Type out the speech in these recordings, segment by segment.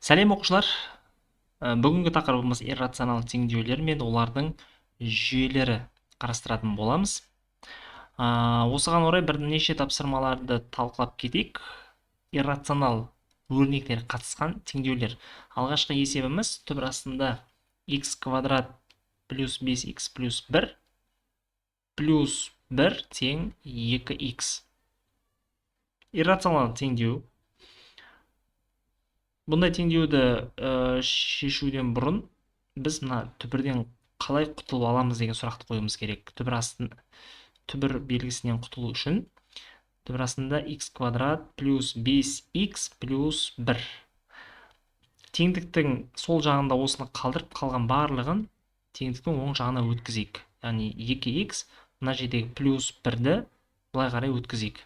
Сәлем оқушылар. Бүгінгі тақырыбымыз иррационал теңдеулер мен олардың жүйелері қарастыратын боламыз. Осыған орай бірнеше тапсырмаларды талқылап кетейік. Иррационал өрнектер қатысқан теңдеулер. Алғашқы есебіміз түбір астында x квадрат плюс 5x плюс 1 плюс 1 тең 2x. Иррационал теңдеу. Бұндай теңдеуді шешуден бұрын біз мына түбірден қалай құтылып аламыз деген сұрақты қоюымыз керек. Түбір белгісінен құтылу үшін түбір астында x квадрат плюс 5x плюс 1. Теңдіктің сол жағында осыны қалдырып қалған барлығын теңдіктің оң жағына өткізейік. Яғни 2x мына жердегі плюс 1-ді былай қарай өткізейік.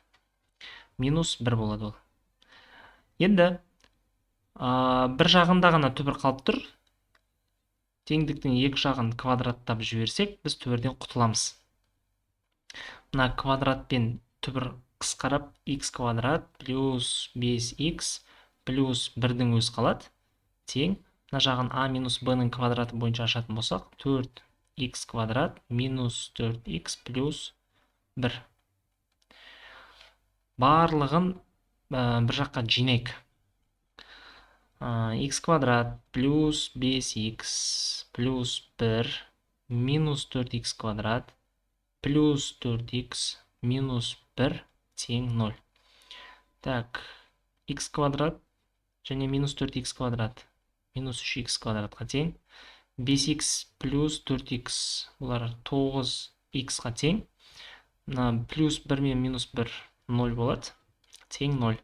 Минус 1 болады ол. Енді бір жағында ғана түбір қалып тұр. Теңдіктің екі жағын квадраттап жіберсек, біз түбірден құтыламыз. Мына квадратпен түбір қысқарып, x квадрат плюс 5x плюс 1-дің өз қалады. Тең, мына жағын a минус b-ның квадраты бойынша ашатын болсақ, 4x квадрат минус 4x плюс 1. Барлығын бір жаққа жинайық. X квадрат плюс 5x плюс 1 минус 4x квадрат плюс 4x минус 1 тең 0. Так, x квадрат және минус 4x квадрат минус 3x квадратқа тең. 5x плюс 4x олар 9x-қа тең. Плюс 1 мен минус 1 0 болады. Тең 0.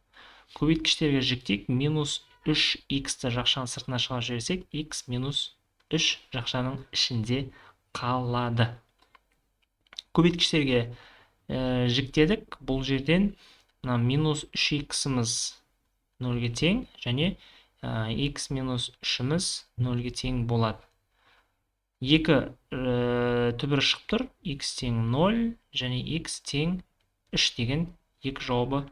Көбейткіштерге жіктейік. Минус 3x-ті жақшаның сыртына шығарып жіберсек, x минус 3 жақшаның ішінде қалады. Көбейткіштерге жіктедік. Бұл жерден минус 3x-іміз 0-ге тең, және x минус 3-іміз 0-ге тең болады. Екі түбір шығып тұр. X тең 0 және x тең 3 деген екі жауабы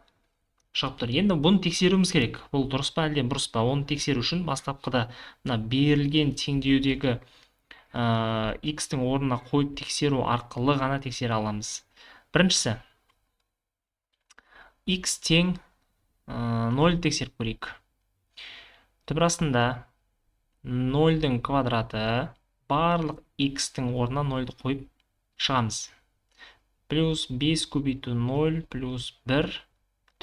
шығып тұр. Енді бұны тексеруіміз керек. Бұл дұрыс па әлде бұрыс па? Оны тексеру үшін бастапқыда берілген теңдеудегі x-тің орнына қойып тексеру арқылы ғана тексере аламыз. Біріншісі, x тең 0 тексеріп көрейік. Түбір астында 0-дің квадраты барлық x-тің орнына 0-ді қойып шығамыз. Плюс 5 көбейту 0 плюс 1.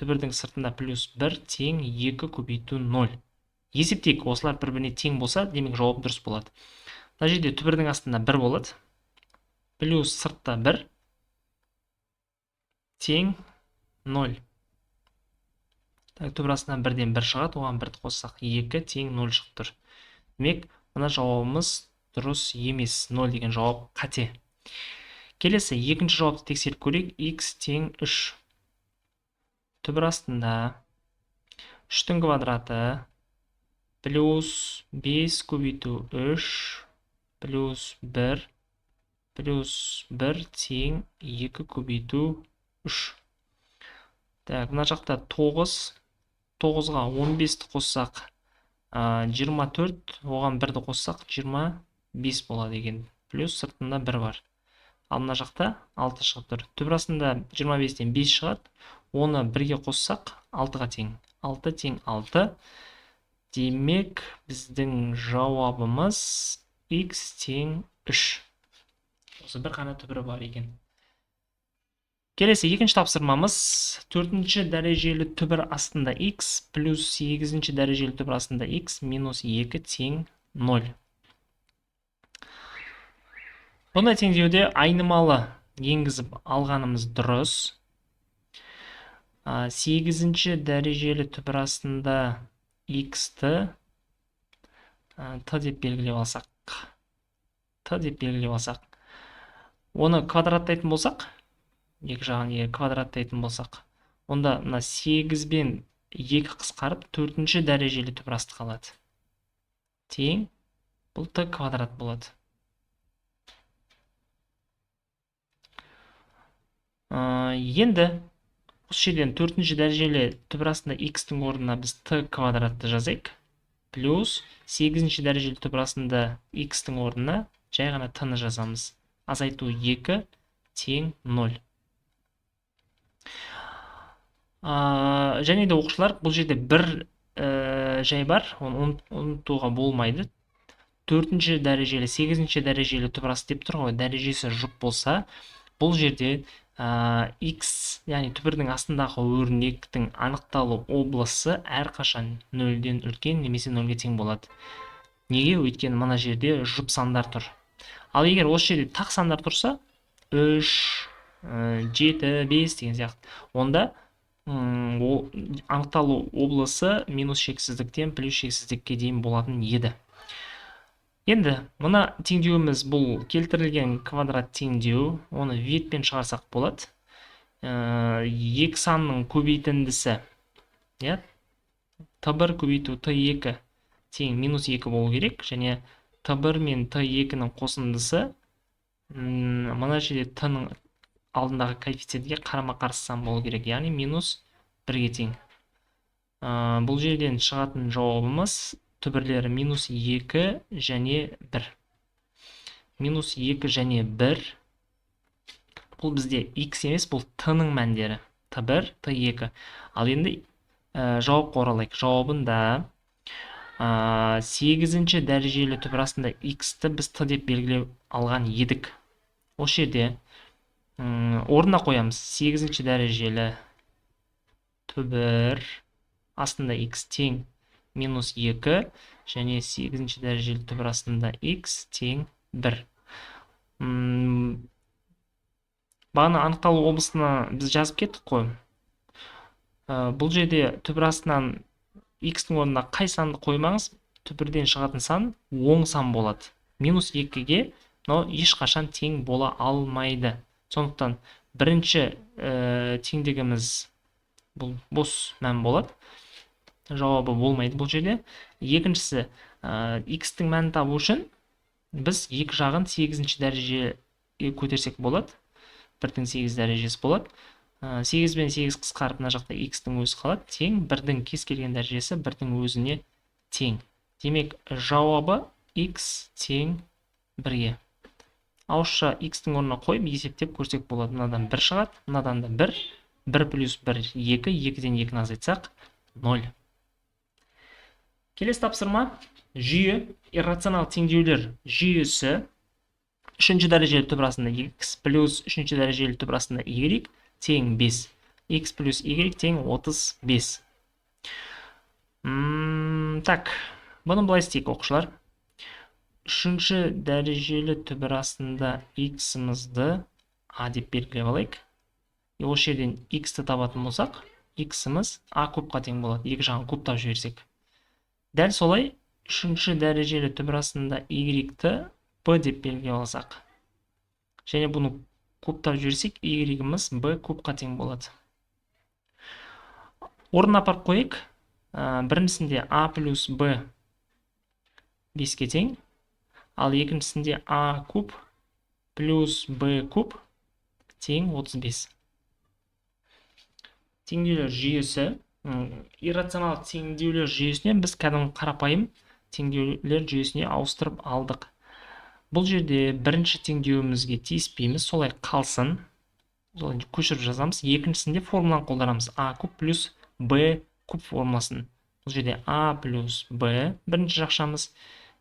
Түбірдің сыртында плюс 1 тең 2 көбейту 0. Есептейік, осылар бір-біріне тең болса, демек жауап дұрыс болады. Мына жерде түбірдің астында 1 болады. Плюс сыртта 1 тең 0. Түбір астынан 1-ден 1 шығады, оған 1-ді қоссақ 2 тең 0 шығып тұр. Демек, мына жауабымыз дұрыс емес. 0 деген жауап қате. Келесі, екінші жауапты тексеріп көрейік. X тең 3. Түбір астында 3-тің квадраты плюс 5 көбейту 3 плюс 1 плюс 1 тең 2 көбейту 3. Так, мына жақта 9. 9-ға 15-ті қоссақ 24, оған 1-ді қоссақ 25 болады екен. Плюс сыртында 1 бар. Ал мына жақта 6 шығып тұр. Түбір астында 25-тен 5 шығады. Оны 1-ге қоссақ 6-ға тең. 6 тең 6. Демек, біздің жауабымыз x тең 3. Осы бір ғана түбірі бар екен. Келесі, екінші тапсырмамыз 4-ші дәрежелі түбір астында x плюс 8-ші дәрежелі түбір астында x минус 2 тең 0. Бұндай теңдеуде айнымалы енгізіп алғанымыз дұрыс. 8-ші дәрежелі түбір астында x-ті t деп белгілеп алсақ. Оны квадраттайтын болсақ, екі жағын квадраттайтын болсақ, онда 8-бен 2 қысқарып 4-ші дәрежелі түбір асты қалады. Тең, бұл t квадрат болады. Енді осы жерден 4-ші дәрежелі түбір астында x-тің орнына біз t квадратты жазайық. плюс 8-ші дәрежелі түп арасында x-тің орнына жай ғана t-ны жазамыз. Азайту 2 тең 0. Және де оқушылар, бұл жерде бір жай бар, оны ұмытуға болмайды. 4-ші дәрежелі, 8-ші дәрежелі түп арасы деп тұр ғой, дәрежесі жұп болса, бұл жерде x, яғни түбірдің астындағы өрнектің анықталу облысы әрқашан 0-ден үлкен немесе 0-ге тең болады. Неге? Өйткені мына жерде жұп сандар тұр. Ал егер осы жерде тақ сандар тұрса, 3, 7, 5 деген сияқты, онда анықталу облысы минус шексіздіктен плюс шексіздікке дейін болатын еді. Енді мына теңдеуіміз бұл келтірілген квадрат теңдеу, оны ветпен шығарсақ болады. Екі санның көбейтіндісі, t1 көбейту t2 тең минус 2 болу керек, және t1 мен t2-нің қосындысы мына жерде t-ның алдындағы коэффициентке қарама-қарсы сан болу керек, яғни минус 1-ге тең. Бұл жерден шығатын жауабымыз түбірлері минус 2 және 1. Минус 2 және 1. Бұл бізде x емес, бұл t-ның мәндері. t1, t2. Ал енді жауапқа оралайық. Жауабында 8-ші дәрежелі түп арасында x-ті біз t деп белгілеп алған едік. Осы жерде орнына қоямыз. 8-ші дәрежелі түбір астында x тең минус 2 және 8-ші дәрежелі түбір астында x тең 1. Бағана анықталу облысына біз жазып кеттік қой. Бұл жерде түбір астынан x-тің орнына қай санды қоймаңыз, түбірден шығатын сан оң сан болады. Минус 2-ге ешқашан тең бола алмайды. Сондықтан бірінші теңдігіміз бұл бос мән болады. Жауабы болмайды бұл жерде. Екіншісі, x-тің мәнін табу үшін біз екі жағын 8-ші дәрежеге көтерсек болады. 1-8 дәрежесі болады. 8 бен 8 қысқарып, мына жақта x-тің өзі қалады. Тең 1-дің кез келген дәрежесі 1-дің өзіне тең. Демек, жауабы x тең 1-ге. Ауызша x-тің орнына қойып есептеп көрсек болады. Мынадан 1 шығады, мынадан да 1. 1 плюс 1, 2, 2-ден 2-ні азайтсақ 0. Келесі тапсырма. Жүйе, иррационал теңдеулер жүйесі 3-ші дәрежелі түп арасында x плюс 3-ші дәрежелі түп арасында y тең 5. x плюс y тең 35. Так, бұны былай істейік оқушылар. 3-ші дәрежелі түп арасында x-імізді a деп белгілеп алайық. Осы жерден x-ті табатын болсақ, x-іміз a кубқа тең болады. Екі жағын кубтап жіберсек. Дәл солай 3-ші дәрежелі түп арасында y-ті b деп белгілеп алсақ. Және бұны кубтап жіберсек, y-іміз b кубқа тең болады. Орнына апарып қойық. Біріншісінде a плюс b 5-ке тең. Ал екіншісінде a куб плюс b куб тең 35. Теңдеулер жүйесі, иррационал теңдеулер жүйесінен біз кәдімгі қарапайым теңдеулер жүйесіне ауыстырып алдық. Бұл жерде бірінші теңдеуімізге тиіспейміз, солай қалсын. Солай көшіріп жазамыз. Екіншісінде формуланы қолданамыз. a куб плюс b куб формуласын. Бұл жерде a плюс b бірінші жақшамыз.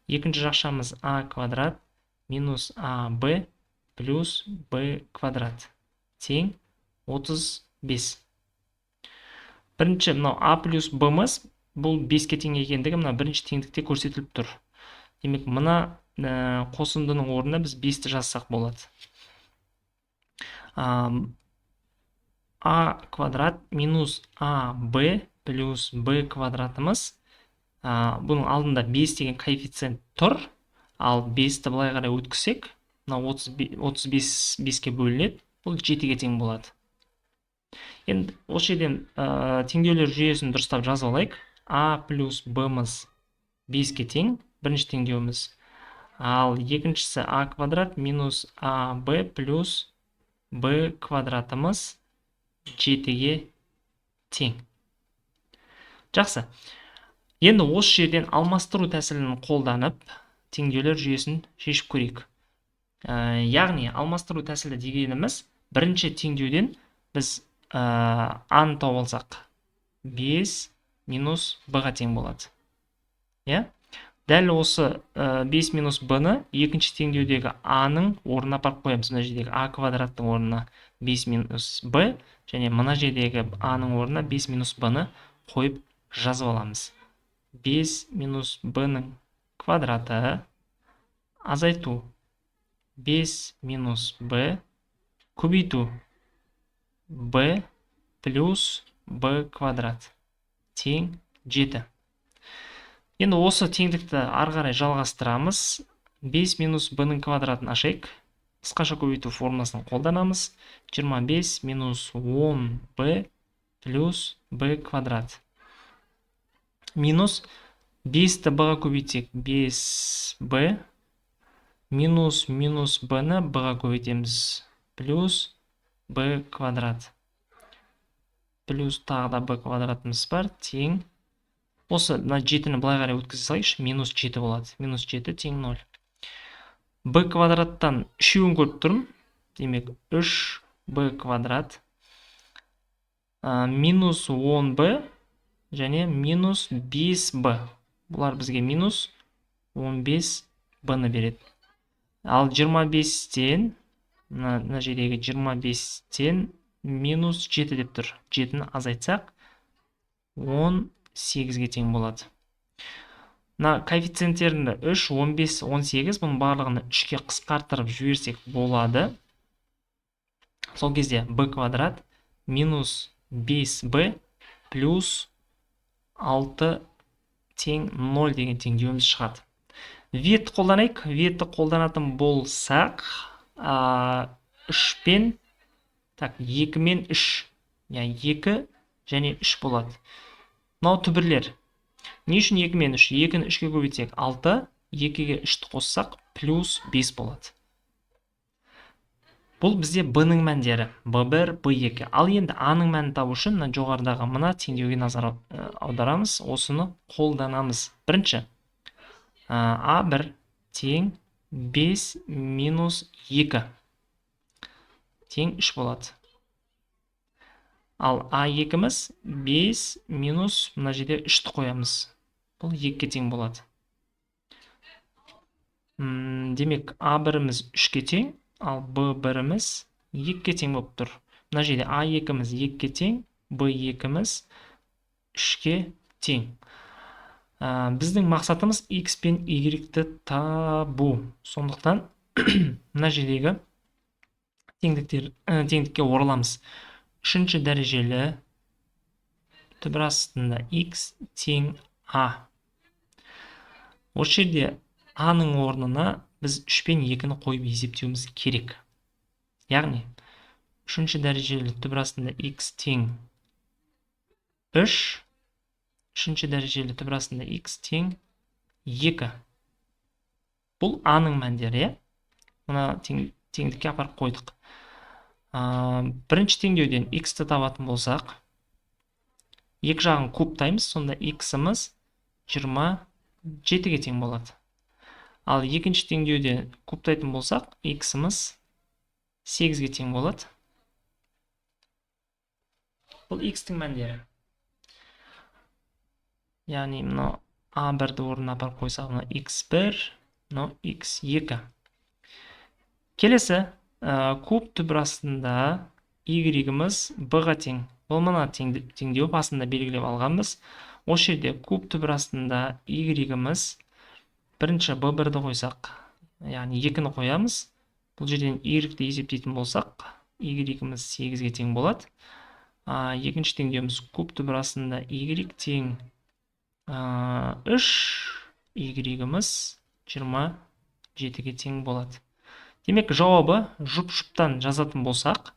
Екінші жақшамыз a квадрат минус ab плюс b квадрат тең 35. Бірінші мынау a плюс b-міз бұл 5-ке тең екендігі мына бірінші теңдікте көрсетіліп тұр. Демек, мына қосындының орнына біз 5-ті жазсақ болады. a квадрат минус ab плюс b квадратымыз, бұның алдында 5 деген коэффициент тұр, ал 5-ті былай қарай өткізсек, 35 5-ке бөлінеді, бұл 7-ге тең болады. Енді осы жерден теңдеулер жүйесін дұрыстап жазып алайық. a плюс b-мыз 5-ке тең, бірінші теңдеуіміз. Ал екіншісі a квадрат минус ab плюс b квадратымыз 7-ге тең. Жақсы. Енді осы жерден алмастыру тәсілін қолданып, теңдеулер жүйесін шешіп көрейік. Яғни, алмастыру тәсілі дегеніміз, бірінші теңдеуден біз А-ны тауып алсақ, 5 минус Б-ға тең болады. Дәл осы 5 минус Б-ны екінші теңдеудегі А-ның орнына апарып қоямыз. Мына жердегі А квадраттың орнына 5 минус Б, және мына жердегі А-ның орнына 5 минус Б-ны қойып жазып аламыз. 5 минус Б-ның квадраты азайту 5 минус Б көбейту Б плюс Б квадрат тең 7. Енді осы теңдікті ары қарай жалғастырамыз. 5 минус Б-ның квадратын ашайық. Қысқаша көбейту формуласын қолданамыз. 25 минус 10 Б плюс Б квадрат. Минус 5-ті Б-ға көбейтсек 5 Б. Минус Б-ны Б-ға көбейтеміз. Плюс Б квадрат. Плюс тағы да Б квадратымыз бар. Тең. Осы 7-ні былай қарай өткізе салайықшы. Минус 7 болады. Минус 7 тең 0. Б квадраттан 3-уін көріп тұрмын. Демек 3 Б квадрат. Минус 10 Б және минус 5 Б. Бұлар бізге минус 15 Б-ны береді. Ал 25-тен, мына жердегі 25-тен минус 7 деп тұр. 7-ні азайтсақ, 18-ге тең болады. Мына коэффициенттерінде 3, 15, 18, бұның барлығын 3-ке қысқартырып жіберсек болады. Сол кезде Б квадрат минус 5Б плюс 6 тең 0 деген теңдеуіміз шығады. Ветті қолданайық. Ветті қолданатын болсақ, 2 мен 3, 2 және 3 болады. Мынау түбірлер. Не үшін 2 мен 3? 2-ні 3-ке көбейтсек 6, 2-ге 3-ті қоссақ плюс 5 болады. Бұл бізде Б-ның мәндері. Б1, Б2. Ал енді А-ның мәнін табу үшін жоғарыдағы мына теңдеуге назар аударамыз. Осыны қолданамыз. Бірінші, А1 тең 5 минус 2 тең 3 болады. Ал А2-міз 5 минус мына жерде 3-ті қоямыз. Бұл 2-ге тең болады. Демек, А1-міз 3-ге тең, ал Б1-міз 2-ге тең болып тұр. Мына жерде А2-міз 2-ге тең, Б2-міз 3-ге тең. Біздің мақсатымыз X пен Y-ті табу. Сондықтан, мына жердегі теңдікке ораламыз. 3-ші дәрежелі түбір астында X тең А. Осы жерде А-ның орнына біз 3 пен 2-ні қойып есептеуіміз керек. Яғни, 3-ші дәрежелі түбір астында X тең 3, 3-ші дәрежелі түбір астында X тең 2. Бұл А-ның мәндері. Мұна теңдікке апарып қойдық. Бірінші теңдеуден X-ті табатын болсақ, 2 жағын кубтаймыз, сонда X-іміз 27-ге тең болады. Ал екінші теңдеуден кубтайтын болсақ, X-іміз 8-ге тең болады. Бұл X-тің мәндері. Яғни, мұны A1-ді орнына апарып қойсақ, мұны X1, мұны X2. Келесі, куб түбір астында Y-іміз B-ға тең. Бұл мына теңдеу басында белгілеп алғанбыз. Осы жерде куб түбір астында Y-іміз бірінші B1-ді қойсақ, яғни 2-ні қоямыз. Бұл жерден Y-ді есептейтін болсақ, Y-іміз 8-ге тең болады. Екінші теңдеуіміз куб түбір астында Y тең 3, Y-іміз 27-ге тең болады. Демек, жауабы жұп-жұптан жазатын болсақ,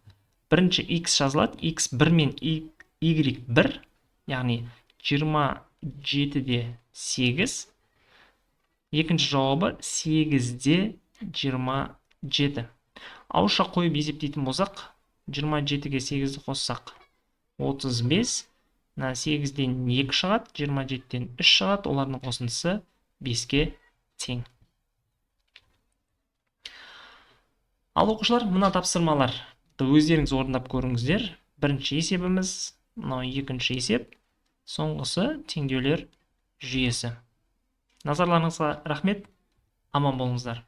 бірінші X жазылады, X1 мен Y1, яғни 27-де 8. Екінші жауабы 8-де 27. Ауызша қойып есептейтін болсақ, 27-ге 8-ді қоссақ 35, мына 8-ден 2 шығады, 27-ден 3 шығады, олардың қосындысы 5-ке тең. Ал оқушылар, мына тапсырмаларды өздеріңіз орындап көріңіздер. Бірінші есебіміз, мынау екінші есеп, соңғысы теңдеулер жүйесі. Назарларыңызға рахмет, аман болыңыздар.